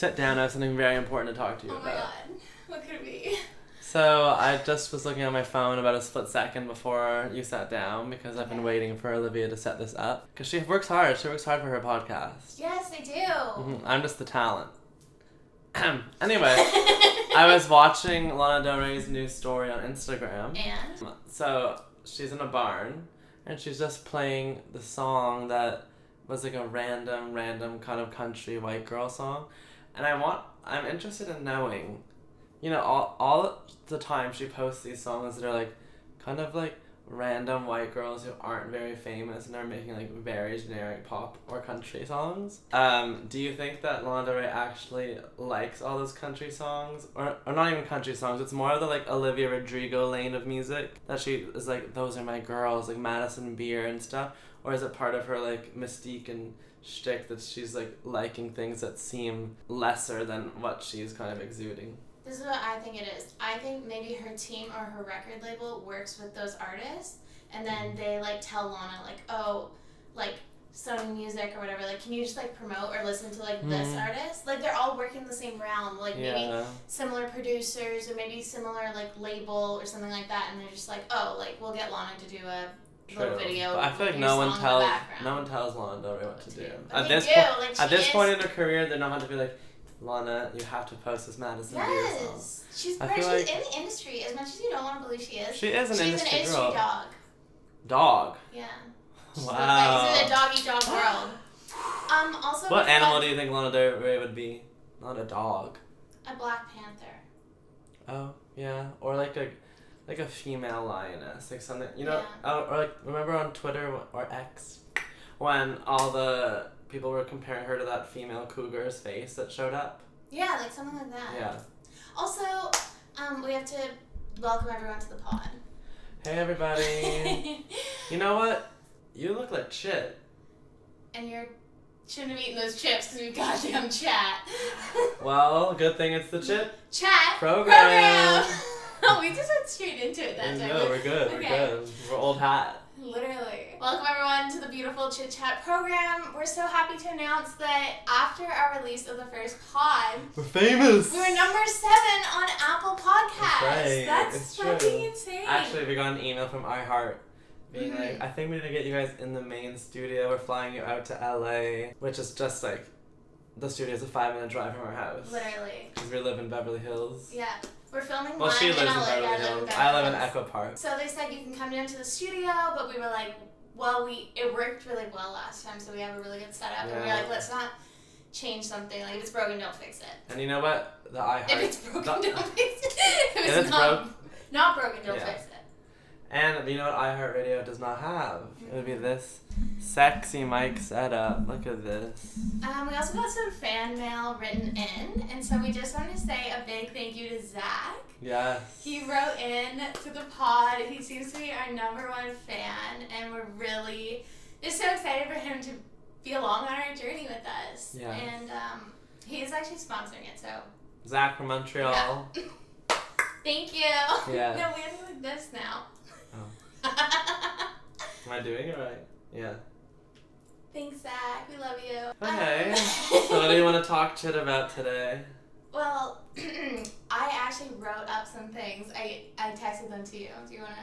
sit down. I have something very important to talk to you about. Oh my god. What could it be? So I just was looking on my phone about a split second before you sat down because I've been waiting for Olivia to set this up. Because she works hard. She works hard for her podcast. Yes, I do. I'm just the talent. Anyway, I was watching Lana Del Rey's new story on Instagram. And? So she's in a barn and she's just playing the song that was like a random kind of country white girl song. And I'm interested in knowing, you know, all the time she posts these songs that are like kind of like random white girls who aren't very famous and are making like very generic pop or country songs. Do you think that Lana Del Rey actually likes all those country songs? Or not even country songs, it's more of the like Olivia Rodrigo lane of music that she is like, those are my girls, like Madison Beer and stuff? Or is it part of her like mystique and shtick that she's like liking things that seem lesser than what she's kind of exuding? This is what I think it is. I think maybe her team or her record label works with those artists, and then they like tell Lana like, oh, like Sony Music or whatever, like, can you just like promote or listen to like this artist? Like they're all working the same realm, like maybe similar producers or maybe similar like label or something like that, and they're just like, oh, like we'll get Lana to do a little video. But I feel like no one tells Lana Del Rey what to do. At this point in her career, they're not going to be like, Lana, you have to post this Madison Beer song. Yes, she's in the industry. As much as you don't want to believe she is, she is an industry girl. She's an industry dog. Dog. Yeah. Wow. She's in a dog-eat-dog world. Also. What animal do you think Lana Del Rey would be? Not a dog. A Black Panther. Oh yeah, or like a female lioness, like something, you know. Or like, remember on Twitter or X when all the people were comparing her to that female cougar's face that showed up? Yeah, like something like that. Yeah. Also, we have to welcome everyone to the pod. Hey everybody. You know what? You look like CHIT. And you shouldn't have eaten those chips because we've goddamn chat. Well, good thing it's the CHIT program. Oh, we just went straight into it that time. No, we're good. Okay. We're good. We're old hat. Literally. Welcome everyone to the beautiful Chit Chat program. We're so happy to announce that after our release of the first pod, we're famous. We were number 7 on Apple Podcasts. That's right. That's fucking insane. Actually, we got an email from iHeart being like, I think we need to get you guys in the main studio. We're flying you out to LA, which is just like, the studio is a 5-minute drive from our house. Literally. Because we live in Beverly Hills. Yeah. We're filming Well, she lives in LA. Beverly Hills. I live in Echo Park. So they said you can come down to the studio, but we were like, well, it worked really well last time, so we have a really good setup. Yeah. And we were like, let's not change something. Like, if it's broken, don't fix it. And you know what? The iHeart... If it's broken, don't fix it. If it's not broken, don't fix it. And you know what iHeartRadio does not have? It would be this sexy mic setup. Look at this. We also got some fan mail written in, and so we just wanted to say a big thank you to Zach. Yes. He wrote in to the pod. He seems to be our number 1 fan, and we're really just so excited for him to be along on our journey with us. Yeah. And he is actually sponsoring it, so. Zach from Montreal. Yeah. Thank you. Yeah. No, we have to do like this now. Oh. Am I doing it right? Yeah. Thanks, Zach. We love you. Okay. So what do you want to talk CHIT about today? Well, I actually wrote up some things. I texted them to you. Do you want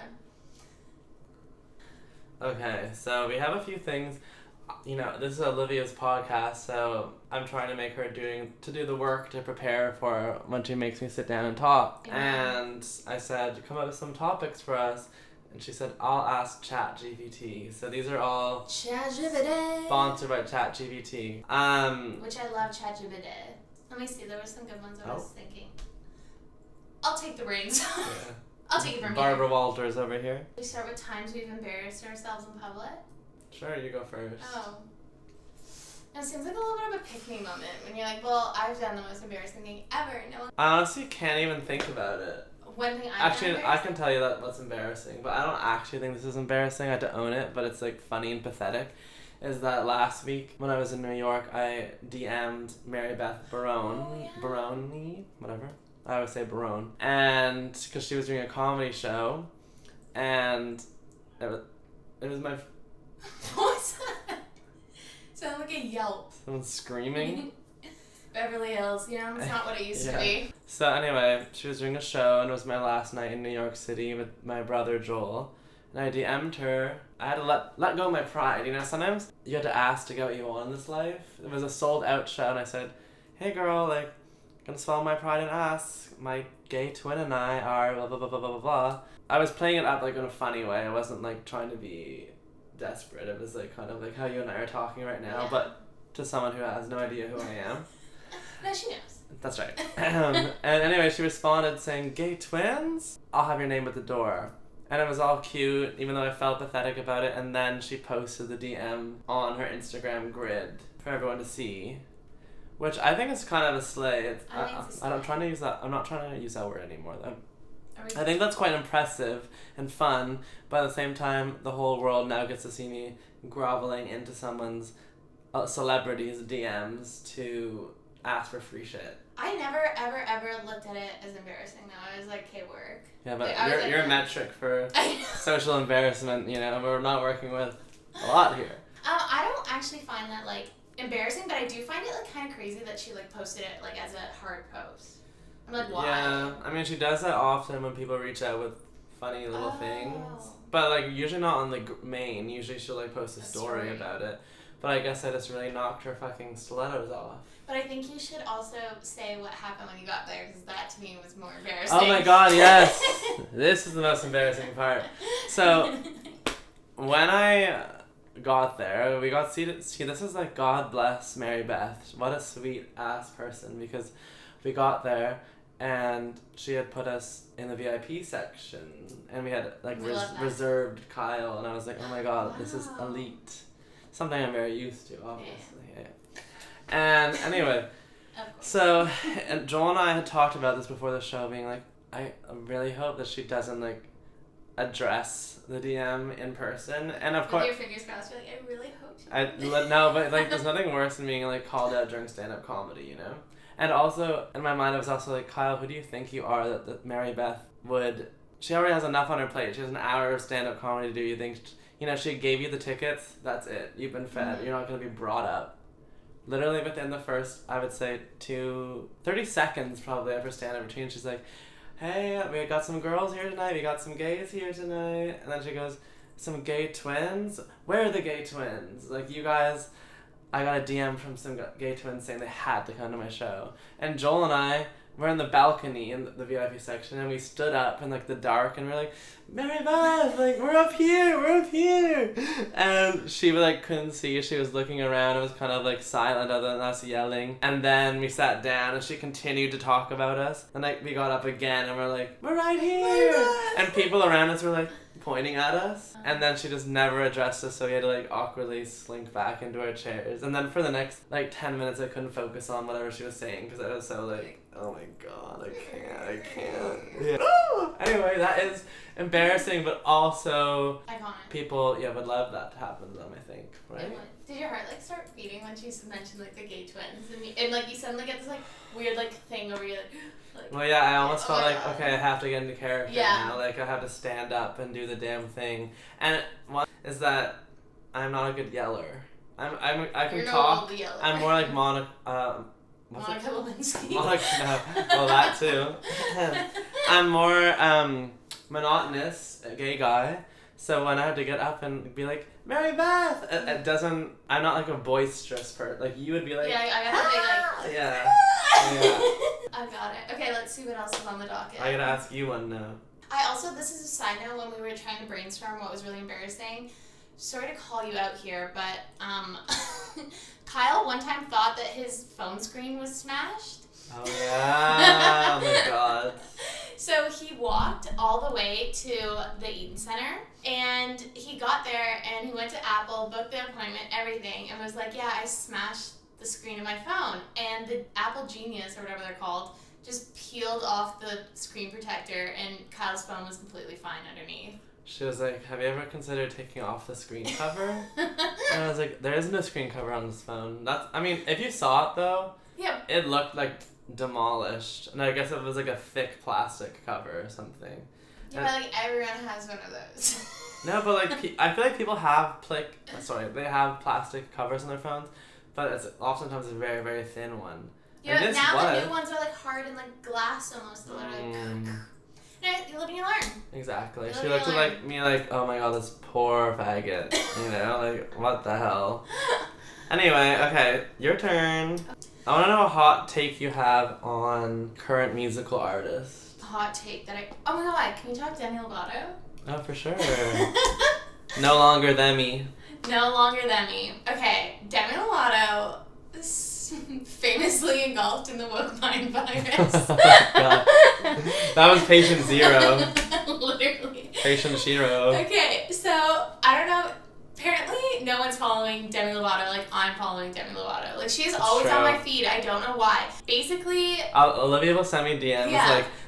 to? Okay, so we have a few things. You know, this is Olivia's podcast, so I'm trying to make her do the work to prepare for when she makes me sit down and talk. Yeah. And I said, come up with some topics for us. And she said, I'll ask ChatGPT. So these are all ChatGPT. Sponsored by ChatGPT. Which I love ChatGPT. Let me see, there were some good ones I was thinking. I'll take the reins. Yeah. I'll take it from Barbara Walters over here. We start with times we've embarrassed ourselves in public. Sure, you go first. Oh. It seems like a little bit of a pick-me moment when you're like, well, I've done the most embarrassing thing ever. No one. I honestly can't even think about it. One thing I can tell you what's embarrassing, but I don't actually think this is embarrassing. I had to own it, but it's like funny and pathetic. Is that last week when I was in New York, I DM'd Mary Beth Barone, Barone, whatever. I always say Barone, and because she was doing a comedy show, and it was my. What's that? Sounded like a yelp. Someone screaming. Beverly Hills, you know, it's not what it used to be. So anyway, she was doing a show, and it was my last night in New York City with my brother Joel. And I DM'd her. I had to let go of my pride, you know. Sometimes you have to ask to get what you want in this life. It was a sold out show, and I said, "Hey girl, like, gonna swallow my pride and ask. My gay twin and I are blah blah blah blah blah blah." I was playing it up like in a funny way. I wasn't like trying to be desperate. It was like kind of like how you and I are talking right now, but to someone who has no idea who I am. No, she knows. That's right. And anyway, she responded saying, "Gay twins? I'll have your name at the door." And it was all cute, even though I felt pathetic about it. And then she posted the DM on her Instagram grid for everyone to see, which I think is kind of a slay. I'm trying to use that. I'm not trying to use that word anymore, though. I think that's quite impressive and fun, but at the same time, the whole world now gets to see me groveling into someone's celebrity's DMs to ask for free shit. I never, ever, ever looked at it as embarrassing, though. I was like, okay, work. Yeah, but you're a metric for social embarrassment, you know, we're not working with a lot here. I don't actually find that, like, embarrassing, but I do find it, like, kind of crazy that she, like, posted it, like, as a hard post. I'm like, why? Yeah, I mean, she does that often when people reach out with funny little things. But, like, usually not on the main. Usually she'll, like, post a story about it. But I guess I just really knocked her fucking stilettos off. But I think you should also say what happened when you got there, because that, to me, was more embarrassing. Oh my god, yes! This is the most embarrassing part. So, when I got there, we got seated. See, this is like, God bless Mary Beth. What a sweet ass person, because we got there and she had put us in the VIP section and we had like reserved Kyle, and I was like, oh my god, this is elite. Something I'm very used to, obviously. Yeah. And anyway, so and Joel and I had talked about this before the show, being like, I really hope that she doesn't like address the DM in person, and of course. With your fingers crossed, you're like, I really hope she. No, but like, there's nothing worse than being like called out during stand-up comedy, you know. And also in my mind, I was also like, Kyle, who do you think you are that Mary Beth would? She already has enough on her plate. She has an hour of stand-up comedy to do. You think, you know, she gave you the tickets. That's it. You've been fed. You're not gonna be brought up. Literally within the first, I would say, 30 seconds probably of her stand-up routine, she's like, hey, we got some girls here tonight, we got some gays here tonight. And then she goes, some gay twins? Where are the gay twins? Like, you guys, I got a DM from some gay twins saying they had to come to my show. And Joel and I were in the balcony in the VIP section, and we stood up in like the dark, and we're like, Mary Beth, like, we're up here. And she like couldn't see, she was looking around, it was kind of like silent other than us yelling. And then we sat down and she continued to talk about us. And like we got up again and we're like, we're right here. And people around us were like pointing at us. And then she just never addressed us, so we had to like awkwardly slink back into our chairs. And then for the next like 10 minutes I couldn't focus on whatever she was saying because I was so like, oh my god, I can't. Yeah. Anyway, that is embarrassing, but also iconic. People, would love that to happen to them, I think, right? Did your heart like start beating when she mentioned like the gay twins, and like you suddenly get this like weird like thing over you, like well, yeah, I almost felt like, okay, I have to get into character Yeah. now, like I have to stand up and do the damn thing. And one is that I'm not a good yeller. I can You're talk. No yeller. I'm more like Monica Lewinsky. No, well, that too. I'm more monotonous, a gay guy. So when I had to get up and be like, Mary Beth, it doesn't. I'm not like a boisterous person. Like you would be like. Yeah, I got to be like. Yeah. I got it. Okay, let's see what else is on the docket. I gotta ask you one now. I also, this is a side note, when we were trying to brainstorm what was really embarrassing. Sorry to call you out here, but Kyle one time thought that his phone screen was smashed. Oh yeah! Oh my god. So he walked all the way to the Eaton Center, and he got there, and he went to Apple, booked the appointment, everything, and was like, yeah, I smashed the screen of my phone. And the Apple Genius, or whatever they're called, just peeled off the screen protector, and Kyle's phone was completely fine underneath. She was like, have you ever considered taking off the screen cover? And I was like, there isn't a screen cover on this phone. I mean, if you saw it though, yeah, it looked like demolished. And I guess it was like a thick plastic cover or something. Yeah, but like everyone has one of those. No, but like, I feel like people have they have plastic covers on their phones, but it's oftentimes a very, very thin one. Yeah, And this now the was- new ones are like hard and like glass almost. They're like, no, you live and you learn. Exactly. You She live looked and at learn. like me like, oh my god, this poor faggot. You know, like what the hell. Anyway, okay, your turn. I want to know a hot take you have on current musical artists. Hot take that oh my god, can you talk Demi Lovato? Oh, for sure. No longer themy. No longer Demi. Okay, Demi Lovato is famously engulfed in the woke mind virus. God. That was patient zero. Literally. Patient Shiro. Okay, so I don't know. Apparently, no one's following Demi Lovato like I'm following Demi Lovato. Like she's always on true. my feed. I don't know why. Basically, Olivia will send me DMs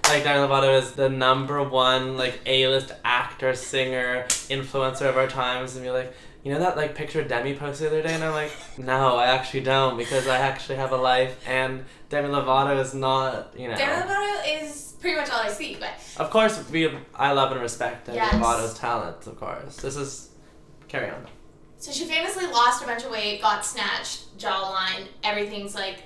like Demi Lovato is the #1 like A-list actor, singer, influencer of our times, and you're like, you know that like picture Demi posted the other day, and I'm like, no, I actually don't, because I actually have a life, and Demi Lovato is not, you know. Demi Lovato is pretty much all I see, but Of course, I love and respect Demi Yes. Lovato's talent. Of course, this is carry on. so she famously lost a bunch of weight, got snatched, jawline, everything's like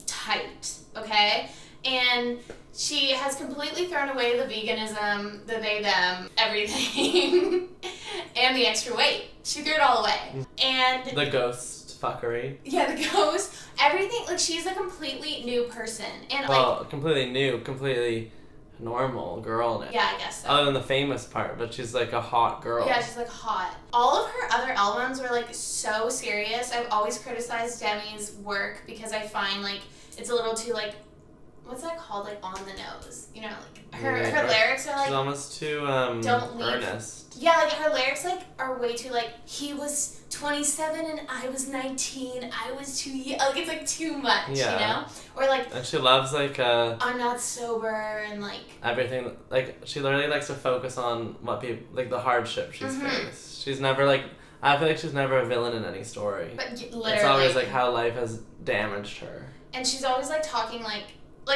tight, okay? And she has completely thrown away the veganism, the they them, everything, and the extra weight. She threw it all away. And The ghost fuckery. yeah, the ghost, everything, like she's a completely new person. And Well, completely new, completely normal girl now. yeah, I guess so. Other than the famous part, but she's like a hot girl. Yeah, she's like hot. All of her other albums were like so serious. I've always criticized Demi's work because I find like it's a little too like, what's that called? Like on the nose. You know, like her lyrics are She's like, almost too Don't leave. earnest. yeah, like her lyrics like are way too like, he was 27 and I was 19. I was too young. Like it's like too much, Yeah. you know? Or like, And she loves like I'm not sober and like, everything. Like she literally likes to focus on what people like the hardship she's Mhm. faced. She's never like, I feel like she's never a villain in any story. but literally. It's always like how life has damaged her. And she's always like talking like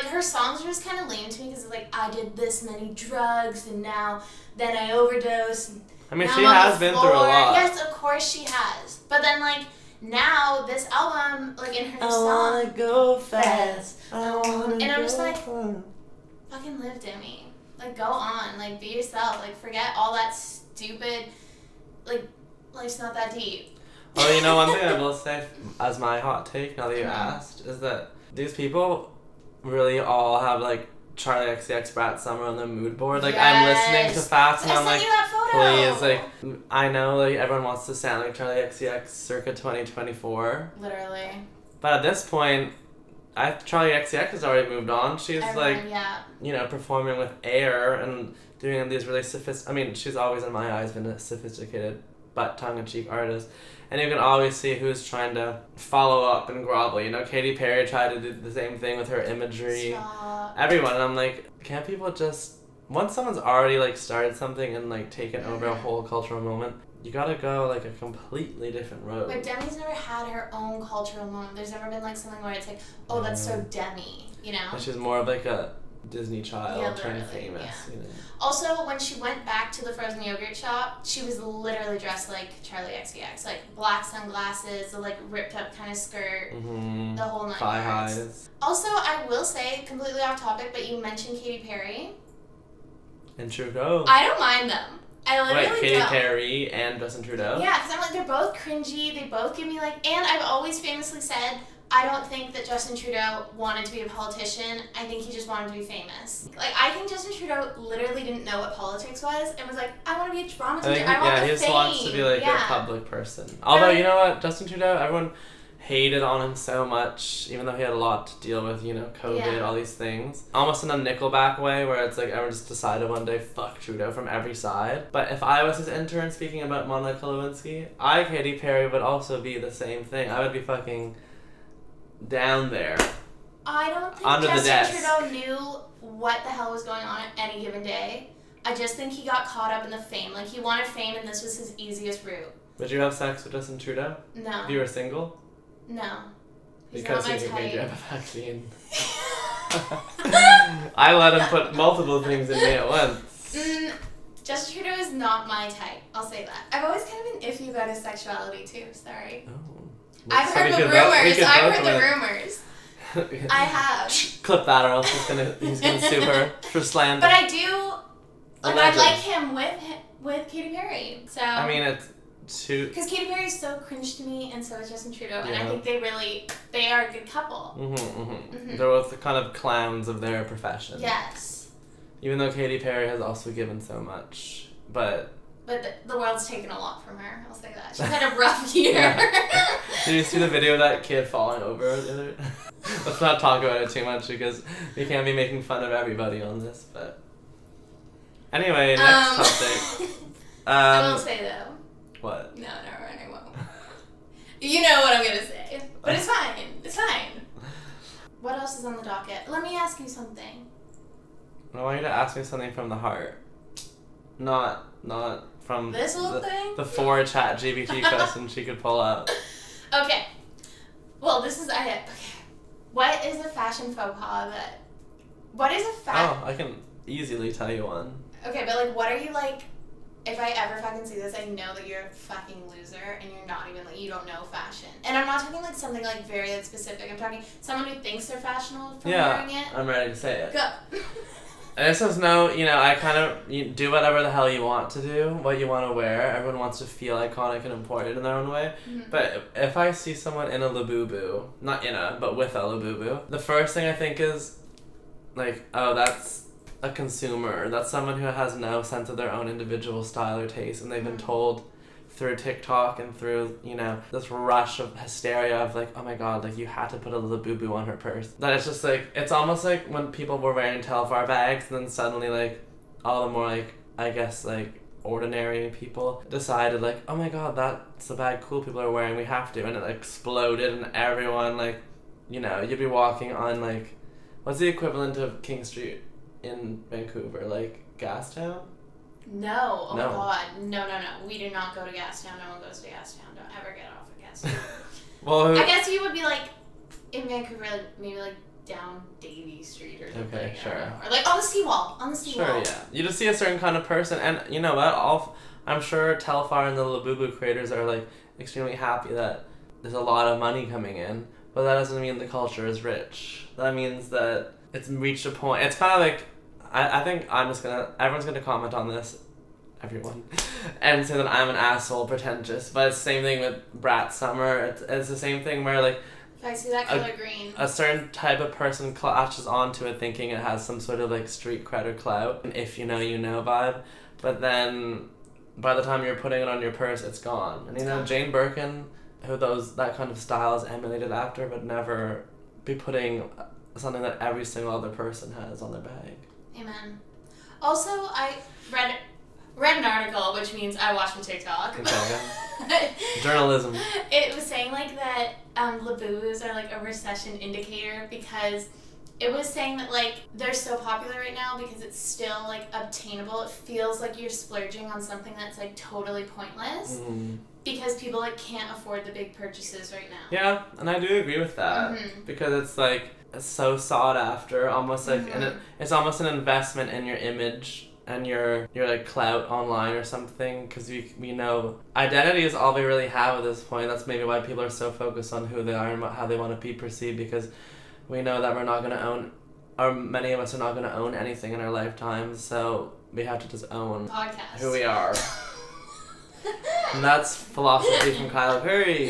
her songs are just kind of lame to me because it's like, I did this many drugs and now then I overdosed. I mean, now she I'm on has the been through a floor. lot. Yes, of course she has. But then like now this album, like in her new song, go fast. I wanna And I'm just go like- far. fucking live, Demi. Like go on, like be yourself. Like forget all that stupid, like life's not that deep. Well, you know, one thing I will say as my hot take, now that you Mhm. asked, is that these people really all have like Charlie XCX, Brat Summer on their mood board. Like I'm listening to Yes. Facts I and I'm sent like, you that photo. please, like I know like everyone wants to sound like Charlie XCX circa 2024, Literally. but at this point, Charlie XCX has already moved on. She's Everyone, like, yeah. you know, performing with Air and doing these really I mean, she's always in my eyes been a sophisticated but tongue-in-cheek artist. And you can always see who's trying to follow up and grovel. You know, Katy Perry tried to do the same thing with her imagery. Stop. Everyone. And I'm like, can't people just... Once someone's already, like, started something and, like, taken over a whole cultural moment, you gotta go, like, a completely different road. But Demi's never had her own cultural moment. There's never been like something where it's like, oh, that's so Demi, you know? And she's more of, like, a Disney child Yeah, turned literally, famous, yeah. you know. Also, when she went back to the frozen yogurt shop, she was literally dressed like Charlie XCX. Like black sunglasses, the like ripped up kind of skirt, Mm-hmm. the whole nine Thigh yards. highs. Also, I will say, completely off topic, but you mentioned Katy Perry. And Trudeau. I don't mind them. I literally Wait, Katy don't. Perry and Justin Trudeau? Yeah, because I'm like, they're both cringy. They both give me like, and I've always famously said, I don't think that Justin Trudeau wanted to be a politician. I think he just wanted to be famous. Like, I think Justin Trudeau literally didn't know what politics was and was like, I want to be a drama I teacher. think, I want the he just fame. wants to be like yeah. a public person. Although, Really? you know what? Justin Trudeau, everyone hated on him so much, even though he had a lot to deal with, you know, COVID, Yeah. all these things. Almost in a Nickelback way, where it's like everyone just decided one day, fuck Trudeau from every side. But if I was his intern speaking about Monica Lewinsky, Katy Perry would also be the same thing. I would be fucking down there. I don't think Under the Justin desk. Trudeau knew what the hell was going on at any given day. I just think he got caught up in the fame. Like, he wanted fame and this was his easiest route. Would you have sex with Justin Trudeau No. if you were single? No. He's Because not he my could make you type. have a vaccine. I let him put multiple things in me at once. Justin Trudeau is not my type. I'll say that. I've always kind of been iffy about his sexuality too. Sorry. Oh. I've So heard we the could both- we rumors. could I've both heard the admit- rumors. I have. Clip that, or else he's gonna sue her for slander. But I do. Like, I like him with Katy Perry. So. I mean, it's too. Because Katy Perry is so cringe to me, and so is Justin Trudeau, and I think they are a good couple. They're both the kind of clowns of their profession. Yes. Even though Katy Perry has also given so much, but the world's taken a lot from her. I'll say that. She's had a rough year. Yeah. Did you see the video of that kid falling over the other? Let's not talk about it too much because we can't be making fun of everybody on this. But anyway, next topic. I will say though. What? No, I won't. You know what I'm gonna say, but it's fine. It's fine. What else is on the docket? Let me ask you something. I want you to ask me something from the heart, not from this little thing. The 4 ChatGPT questions she could pull out. Okay. Well, this is okay. What is a fashion faux pas that? What is a Oh, I can easily tell you one. Okay, but like, what are you like? If I ever fucking see this, I know that you're a fucking loser and you're not even like, you don't know fashion. And I'm not talking like something like very like specific. I'm talking someone who thinks they're fashionable from wearing it. I'm ready to say it. Go. And this is I kind of you do whatever the hell you want to do, what you want to wear. Everyone wants to feel iconic and important in their own way. Mm-hmm. But if I see someone in a Labubu, not in a, but with a Labubu, the first thing I think is, like, oh, that's a consumer. That's someone who has no sense of their own individual style or taste, and they've been told through TikTok and through, this rush of hysteria of like, oh my god, like you had to put a Labubu on her purse. That it's just like, it's almost like when people were wearing Telfar bags and then suddenly like all the more like, I guess like ordinary people decided like, oh my god, that's the bag cool people are wearing, we have to, and it exploded and everyone like, you'd be walking on like, what's the equivalent of King Street in Vancouver, like Gastown? No. Oh my god. No. We do not go to Gastown. No one goes to Gastown. Don't ever get off of Gastown. Well, I guess you would be like in Vancouver, like maybe like down Davie Street or something. Okay, sure. Or like on the seawall. Sure, yeah. You just see a certain kind of person, and you know what? I'm sure Telfar and the Labubu creators are like extremely happy that there's a lot of money coming in, but that doesn't mean the culture is rich. That means that it's reached a point. It's kind of like, I think everyone's gonna comment on this, everyone, and say that I'm an asshole pretentious, but it's the same thing with Brat Summer. It's the same thing where like, if I see that color green, a certain type of person latches onto it thinking it has some sort of like street cred or clout, and if you know vibe, but then by the time you're putting it on your purse, it's gone. And Jane Birkin, who that kind of style is emulated after, but never be putting something that every single other person has on their bag. Amen. Also, I read an article, which means I watched on TikTok. Okay. Journalism. It was saying like that Labubus are like a recession indicator because it was saying that like they're so popular right now because it's still like obtainable. It feels like you're splurging on something that's like totally pointless because people like can't afford the big purchases right now. Yeah, and I do agree with that because it's like, it's so sought after, almost like, and it's almost an investment in your image and your like clout online or something, because we know identity is all we really have at this point. That's maybe why people are so focused on who they are and how they want to be perceived, because we know that we're not going to own, or many of us are not going to own anything in our lifetimes, so we have to just own who we are. And that's philosophy from Kyle Curry.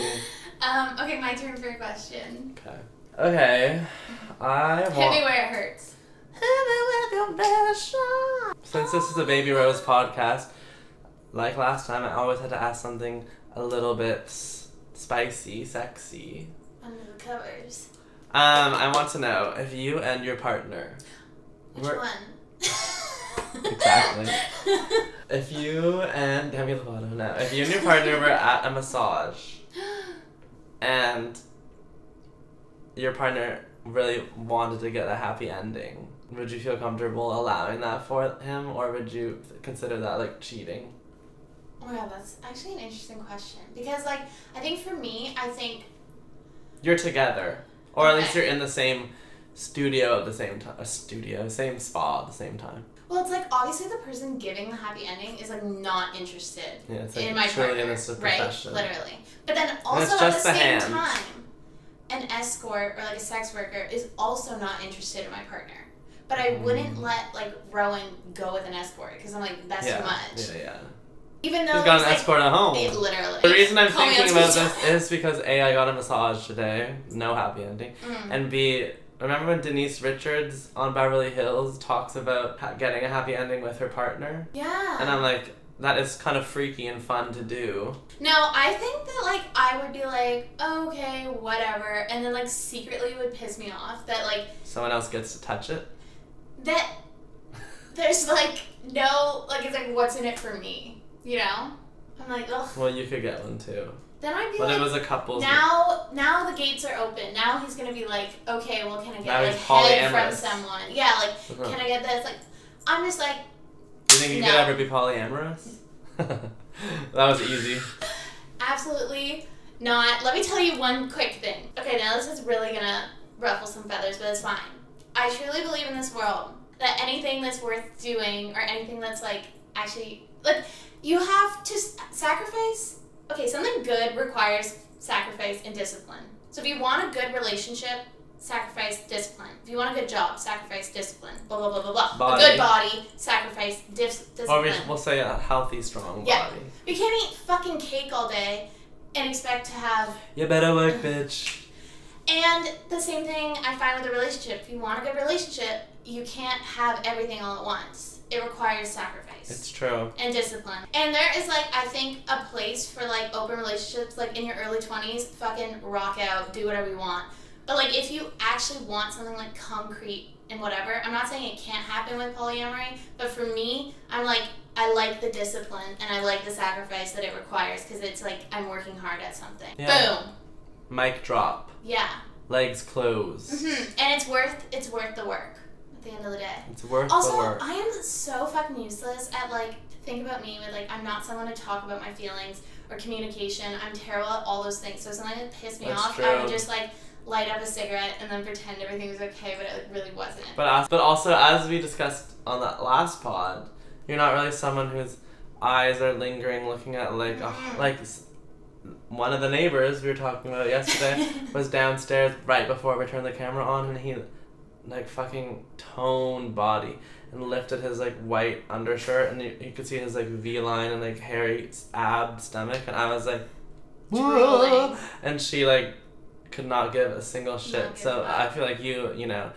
Okay, my turn for a question. Okay, Hit me where it hurts. Hit me with your best shot. Since this is a Baby Rose podcast, like last time, I always had to ask something a little bit spicy, sexy. Under the covers. I want to know if you and your partner. Which one? Exactly. If you and Demi Lovato, no. If you and your partner were at a massage, and your partner really wanted to get a happy ending, would you feel comfortable allowing that for him, or would you consider that like cheating? Oh yeah, that's actually an interesting question, because like I think for me, I think you're together, or at least you're in the same studio at the same time, same spa at the same time. Well, it's like obviously the person giving the happy ending is like not interested it's like in my partner, in this right? profession. Literally, but then also at the same time, an escort or like a sex worker is also not interested in my partner. But I wouldn't let like Rowan go with an escort because I'm like, that's too much. Yeah. Even though he's got an escort at home. Literally. The reason I'm thinking about this is because A, I got a massage today. No happy ending. And B, remember when Denise Richards on Beverly Hills talks about getting a happy ending with her partner? Yeah. And I'm like, that is kind of freaky and fun to do. No, I think that like I would be like, okay, whatever, and then like secretly it would piss me off that like someone else gets to touch it. That there's like no like it's like what's in it for me, you know? I'm like, ugh. Well, you could get one too. Then I'd be but like, it was a couple's. Now the gates are open. Now he's gonna be like, okay, well, can I get like head from someone? Yeah, like can I get this? Like, I'm just like. Do you think you could ever be polyamorous? That was easy. Absolutely not. Let me tell you one quick thing. Okay, now this is really gonna ruffle some feathers, but it's fine. I truly believe in this world that anything that's worth doing or anything that's like actually like you have to sacrifice. Okay, something good requires sacrifice and discipline. So if you want a good relationship, sacrifice discipline. If you want a good job, sacrifice discipline. Blah blah blah blah blah. Body. A good body, sacrifice discipline. Or we'll say a healthy, strong body. You can't eat fucking cake all day and expect to have. You better work, bitch. And the same thing I find with a relationship. If you want a good relationship, you can't have everything all at once. It requires sacrifice. It's true. And discipline. And there is like, I think, a place for like open relationships, like in your early 20s, fucking rock out, do whatever you want. But like if you actually want something like concrete and whatever, I'm not saying it can't happen with polyamory, but for me, I'm like, I like the discipline and I like the sacrifice that it requires because it's like I'm working hard at something. Yeah. Boom. Mic drop. Yeah. Legs closed. And it's worth the work at the end of the day. It's worth also, the work. I am so fucking useless at like, think about me with like, I'm not someone to talk about my feelings or communication. I'm terrible at all those things. So if something that pissed me off, true. I would just like light up a cigarette and then pretend everything was okay, but it really wasn't. But also, as we discussed on that last pod, you're not really someone whose eyes are lingering, looking at like one of the neighbors we were talking about yesterday was downstairs right before we turned the camera on, and he like fucking toned body and lifted his like white undershirt, and you could see his like V-line and like hairy ab stomach, and I was like, drooling. And she like could not give a single shit. So I feel like you know,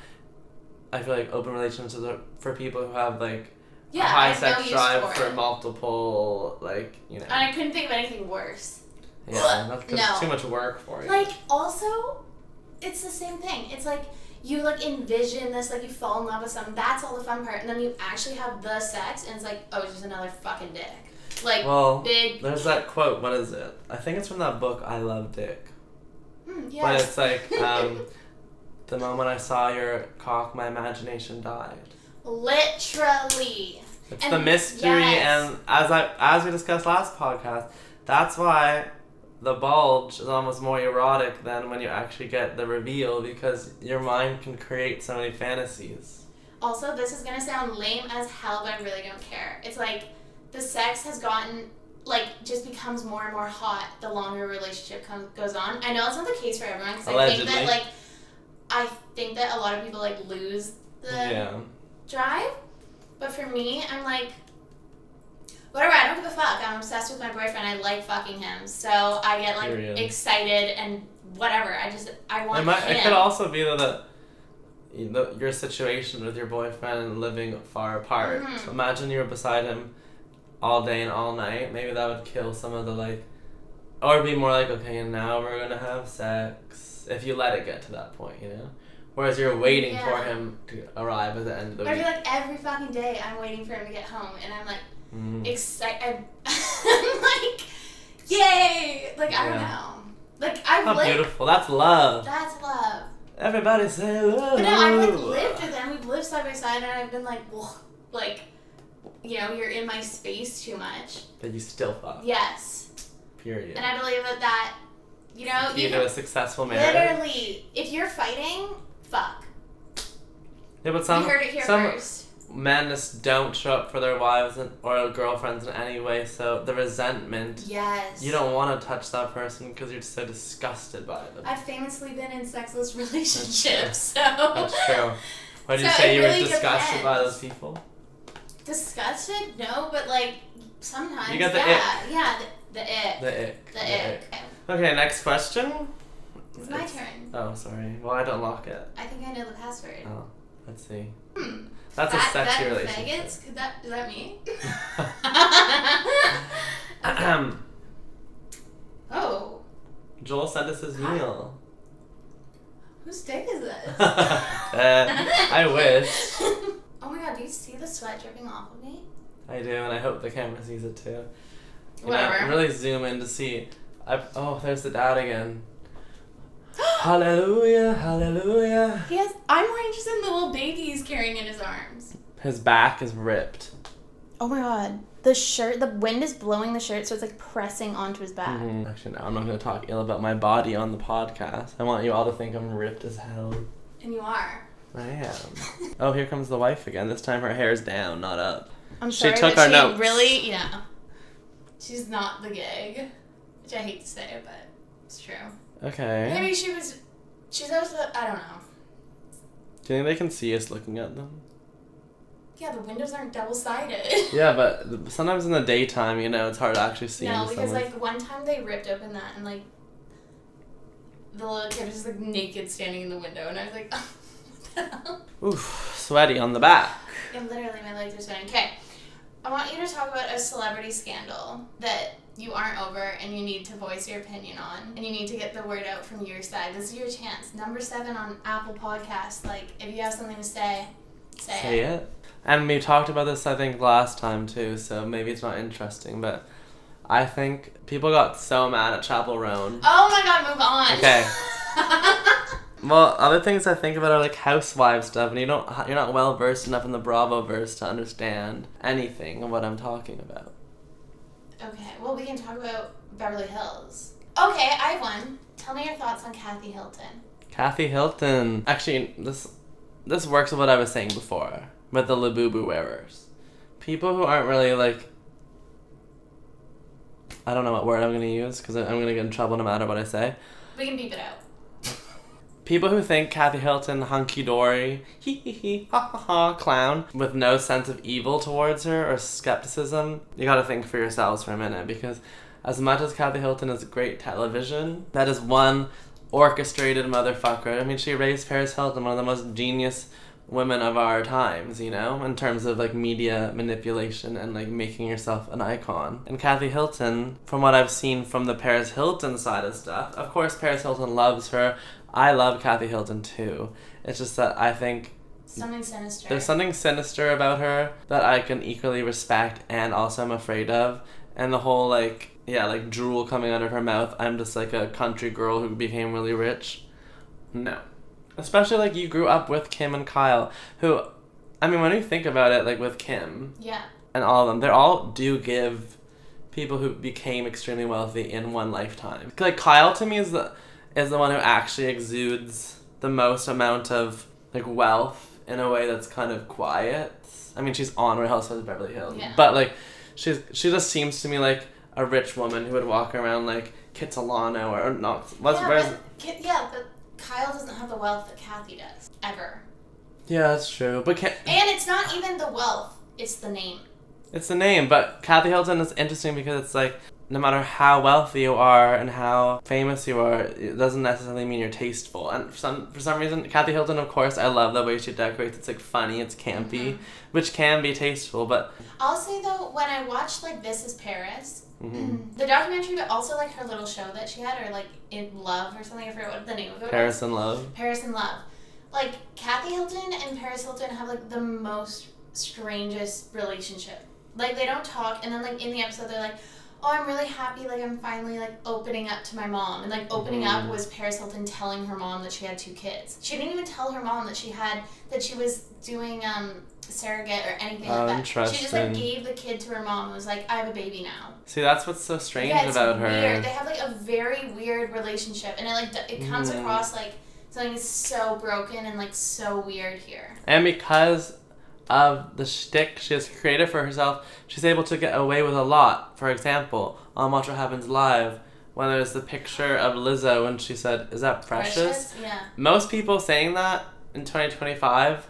I feel like open relationships are for people who have like a high sex drive for multiple, like, you know. And I couldn't think of anything worse. Yeah, that's because it's too much work for you. Like, also, it's the same thing. It's like, you like envision this, like you fall in love with someone, that's all the fun part, and then you actually have the sex, and it's like, oh, it's just another fucking dick. Like, big. There's that quote, what is it? I think it's from that book, I Love Dick. Yes. But it's like, the moment I saw your cock, my imagination died. Literally. It's the mystery, and as we discussed last podcast, that's why the bulge is almost more erotic than when you actually get the reveal, because your mind can create so many fantasies. Also, this is gonna sound lame as hell, but I really don't care. It's like the sex has gotten like just becomes more and more hot the longer a relationship goes on. I know it's not the case for everyone, because I think that a lot of people like lose the drive, but for me, I'm like, whatever, I don't give a fuck. I'm obsessed with my boyfriend. I like fucking him. So I get like excited and whatever. I want him. It could also be that your situation with your boyfriend living far apart. So imagine you were beside him all day and all night. Maybe that would kill some of the like, or be more like, okay, and now we're gonna have sex. If you let it get to that point, you know? Whereas you're waiting for him to arrive at the end of the week. I feel like every fucking day I'm waiting for him to get home, and I'm like, excited. I'm like, yay! Like, I don't know. Like, How beautiful. That's love. That's love. Everybody say love. But no, I've like lived with them. We've lived side by side, and I've been like, well, like, you know, you're in my space too much. But you still fuck. Yes. Period. And I believe that, you know, you know, a successful marriage. Literally, if you're fighting, fuck. Yeah, but you heard it here first. men just don't show up for their wives or girlfriends in any way, so the resentment. Yes. You don't want to touch that person because you're so disgusted by them. I've famously been in sexless relationships, so. That's true. Why did you So say it you really were disgusted by depends. those people? Disgusted? No, but like sometimes. You got the yeah. ick. Yeah, the ick. The ick. The ick. Okay, next question. It's my turn. Oh, sorry. Well, I don't lock it. I think I know the password. Oh, let's see. Hmm. That's a sexy relationship. Faggots? Is that me? Oh. Joel sent us his meal. Whose dick is this? I wish. Oh my god, do you see the sweat dripping off of me? I do, and I hope the camera sees it too. You Whatever. know, really zoom in to see. Oh, there's the dad again. Hallelujah, hallelujah. I'm more interested in the little baby he's carrying in his arms. His back is ripped. Oh my god. The wind is blowing the shirt, so it's like pressing onto his back. Mm-hmm. Actually, no, I'm not going to talk ill about my body on the podcast. I want you all to think I'm ripped as hell. And you are. I am. Oh, here comes the wife again. This time her hair's down, not up. I'm sorry, she took but our she notes. really, she's not the gig, which I hate to say, but it's true. Okay. Maybe she's always, I don't know. Do you think they can see us looking at them? Yeah, the windows aren't double-sided. Yeah, but sometimes in the daytime, it's hard to actually see. No, because someone. like one time they ripped open that and like the little kid was just like naked standing in the window, and I was like, oh, what the hell? Oof, sweaty on the back. Yeah, literally my legs are sweating. Okay, I want you to talk about a celebrity scandal that you aren't over and you need to voice your opinion on, and you need to get the word out from your side. This is your chance. Number 7 on Apple Podcasts. Like, if you have something to say it. And we talked about this, I think, last time too, so maybe it's not interesting, but I think people got so mad at Chapel Roan. Oh my god, move on. Okay. Well, other things I think about are like housewives stuff, and you're not well versed enough in the Bravo verse to understand anything of what I'm talking about. Okay, well, we can talk about Beverly Hills. Okay, I have one. Tell me your thoughts on Kathy Hilton. Kathy Hilton. Actually, this works with what I was saying before, with the Labubu wearers. People who aren't really like... I don't know what word I'm going to use, because I'm going to get in trouble no matter what I say. We can beep it out. People who think Kathy Hilton hunky-dory, hee-hee-hee, ha-ha-ha, clown, with no sense of evil towards her or skepticism, you gotta think for yourselves for a minute, because as much as Kathy Hilton is great television, that is one orchestrated motherfucker. I mean, she raised Paris Hilton, one of the most genius women of our times, in terms of like media manipulation and like making yourself an icon. And Kathy Hilton, from what I've seen from the Paris Hilton side of stuff, of course Paris Hilton loves her. I love Kathy Hilton too. It's just that I think something sinister. There's something sinister about her that I can equally respect and also I'm afraid of. And the whole like drool coming out of her mouth, I'm just like a country girl who became really rich. No. Especially like you grew up with Kim and Kyle, who, I mean, when you think about it, like with Kim and all of them, they all do give people who became extremely wealthy in one lifetime. Like Kyle to me is the one who actually exudes the most amount of like wealth in a way that's kind of quiet. I mean, she's on Real Housewives of Beverly Hills, but like she just seems to me like a rich woman who would walk around like Kitsilano or not. But Kyle doesn't have the wealth that Kathy does ever. Yeah, that's true. But and it's not even the wealth; it's the name. It's the name, but Kathy Hilton is interesting because it's like, no matter how wealthy you are and how famous you are, it doesn't necessarily mean you're tasteful. And for some reason, Kathy Hilton, of course, I love the way she decorates. It's like funny, it's campy, which can be tasteful, but... I'll say though, when I watched like This Is Paris, the documentary, but also like her little show that she had, or like In Love or something, I forget what the name of it was. Paris in Love. Paris in Love. Like, Kathy Hilton and Paris Hilton have like the most strangest relationship. Like, they don't talk, and then like in the episode they're like, oh, I'm really happy, like, I'm finally, like, opening up to my mom. And, like, opening up was Paris Hilton telling her mom that she had 2 kids. She didn't even tell her mom that she was doing, surrogate or anything like that. Interesting. She just, like, gave the kid to her mom and was like, I have a baby now. See, that's what's so strange about her. Weird. They have, like, a very weird relationship. And it comes across, like, something is so broken and, like, so weird here. And because of the shtick she has created for herself, she's able to get away with a lot. For example, on Watch What Happens Live, when there's the picture of Lizzo and she said, "Is that precious?" Yeah. Most people saying that in 2025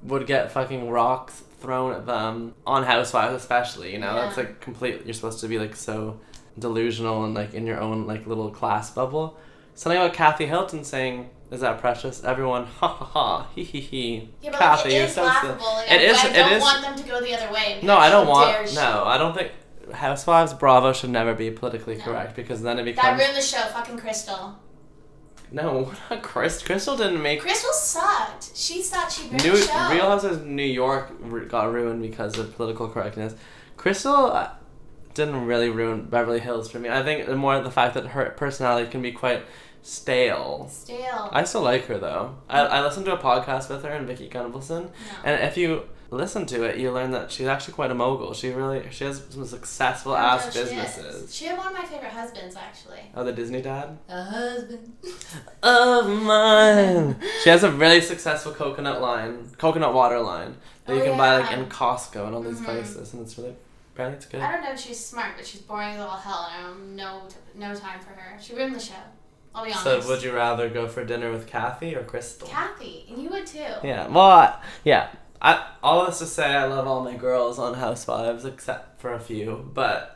would get fucking rocks thrown at them on Housewives, especially. You know, Yeah. that's like complete. You're supposed to be like so delusional and like in your own like little class bubble. Something about Kathy Hilton saying, "Is that precious?" Everyone, ha ha ha, he he he. Yeah, but Kathy, like, it you're is so laughable. Like, it is. I It don't is. want them to go the other way. And be No, like, I don't "How want. dare she?" No, I don't think Housewives Bravo should never be politically No. correct because then it That becomes. ruined the show. Fucking Crystal. No, not Crystal didn't make. Crystal sucked. She thought she ruined New the show. Real Housewives of New York got ruined because of political correctness. Crystal didn't really ruin Beverly Hills for me. I think more the fact that her personality can be quite stale. Stale. I still like her though. I listened to a podcast with her and Vicky Gunvalson, No. and if you listen to it, you learn that she's actually quite a mogul. She has some successful I ass know she is. businesses. She had one of my favorite husbands, actually. Oh, the Disney dad? A husband. Of mine. She has a really successful coconut water line that you can buy like in Costco and all these places, and it's really, apparently it's good. I don't know if she's smart, but she's boring as all hell, and I have no time for her. She ruined the show. I'll be honest. So would you rather go for dinner with Kathy or Crystal? Kathy, and you would too. Yeah. Well, yeah. All this to say, I love all my girls on Housewives except for a few, but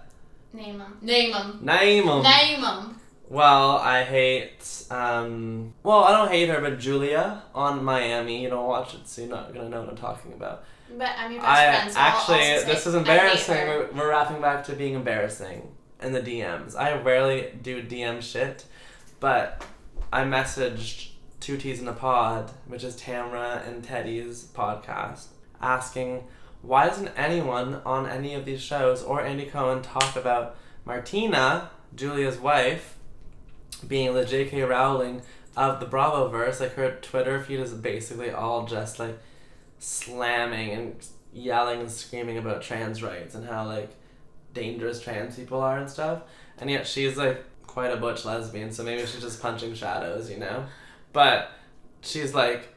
Name them. Name them. name them. Name them. Well, I hate. Well, I don't hate her, but Julia on Miami. You don't watch it, so you're not gonna know what I'm talking about. But I'm your best friend, so I'll also say This is I hate embarrassing. her. We're wrapping back to being embarrassing in the DMs. I rarely do DM shit, but I messaged Two Teas in a Pod, which is Tamra and Teddy's podcast, asking why doesn't anyone on any of these shows or Andy Cohen talk about Martina, Julia's wife, being the J.K. Rowling of the Bravoverse. Like, her Twitter feed is basically all just like slamming and yelling and screaming about trans rights and how like dangerous trans people are and stuff, and yet she's like quite a butch lesbian, so maybe she's just punching shadows, you know. But she's like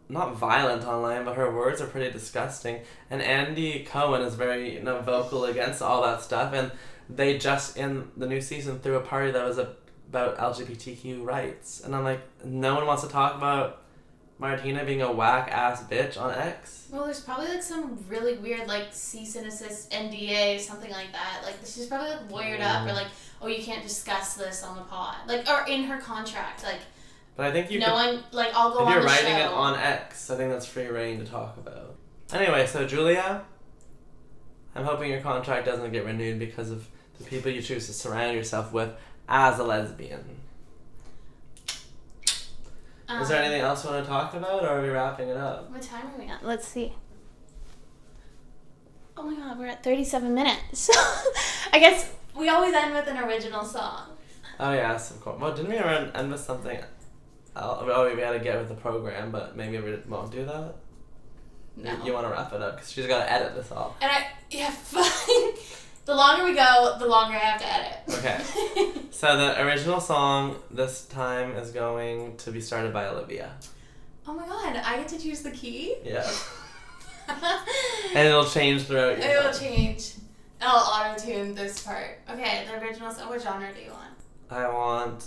not violent online, but her words are pretty disgusting, and Andy Cohen is very, you know, vocal against all that stuff, and they just in the new season threw a party that was about LGBTQ rights, and I'm like, no one wants to talk about Martina being a whack ass bitch on X. Well, there's probably like some really weird like cease and desist NDA, something like that. Like she's probably like lawyered up, or like, oh, you can't discuss this on the pod, like, or in her contract, like. But I think you no one, like, I'll go on the show. If you're writing it on X, I think that's free reign to talk about. Anyway, so Julia, I'm hoping your contract doesn't get renewed because of the people you choose to surround yourself with as a lesbian. Is there anything else you want to talk about, or are we wrapping it up? What time are we at? Let's see. Oh my god, we're at 37 minutes. I guess we always end with an original song. Oh yes, of course. Well, didn't we end with something? Oh, we had to get with the program, but maybe we won't do that? No. You want to wrap it up, because she's got to edit this all. And fine. The longer we go, the longer I have to edit. Okay. So the original song this time is going to be started by Olivia. Oh my god, I get to choose the key? Yeah. And it'll change throughout your It will song. change. I'll auto-tune this part. Okay, the original song. What genre do you want? I want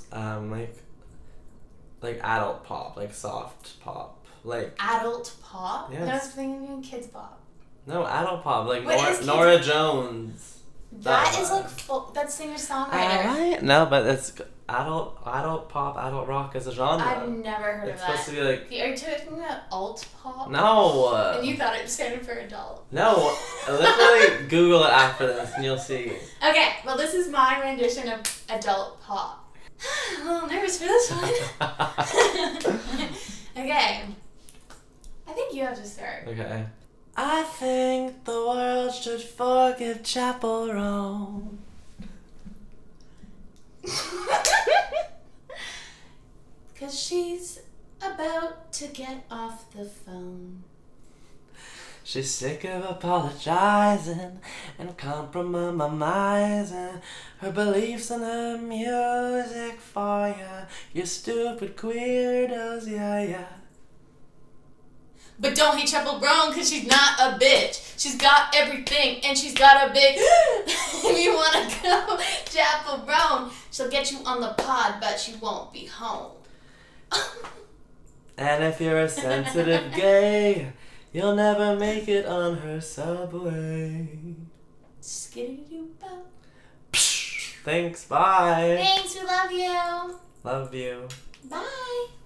like adult pop, like soft pop, like Adult pop? Yes. No, I was thinking kids pop. no adult pop, like What is kids- Nora Jones. That is like that's singer-songwriter. Alright, no, but it's adult pop, adult rock is a genre. I've never heard It's of that. supposed to be like Are you talking about alt pop? no. And you thought it standed for adult. No, literally Google it after this and you'll see. Okay, well this is my rendition of adult pop. I'm a little nervous for this one. Okay. I think you have to start. Okay. I think the world should forgive Chapel Roan. Cause she's about to get off the phone. She's sick of apologizing and compromising her beliefs and her music for ya. You stupid queerdos, yeah, yeah. But don't hate Chaperone because she's not a bitch. She's got everything and she's got a big... If you want to go Chaperone, she'll get you on the pod, but she won't be home. And if you're a sensitive gay, you'll never make it on her subway. Skidoo-doo-bow. Thanks, bye. Thanks, we love you. Love you. Bye.